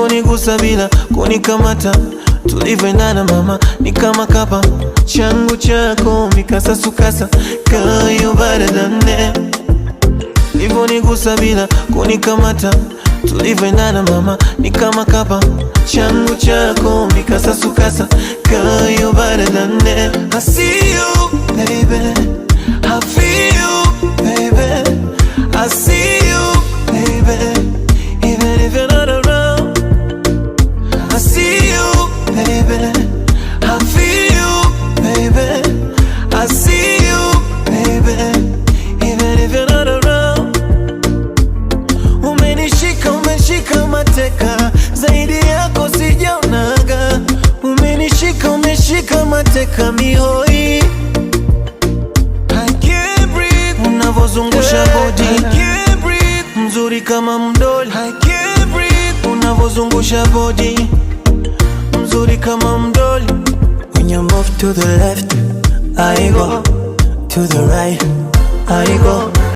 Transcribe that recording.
Ulivonigusa bila kunikamata, tulivyoendana mama ni kama kapa. Changu chako mikasa sukasa, kayo baradane. Ulivonigusa bila kunikamata, tulivyoendana mama ni kama kapa. Changu chako mikasa sukasa, kayo baradane. I see you baby, I feel you baby, I see you baby, even if you're not around. I see you baby, I feel you baby, I see you baby, even if you're not around. Umenishika, umeshika mateka, zaidi yako sijaonaga. Umenishika, umeshika mateka mihoi. I can't breathe, unavozungusha body. I can't breathe, mzuri kama mdoli. I can't breathe, unavozungusha body, mzuri kama mdoli. When you move to the left, I go. To the right, I go.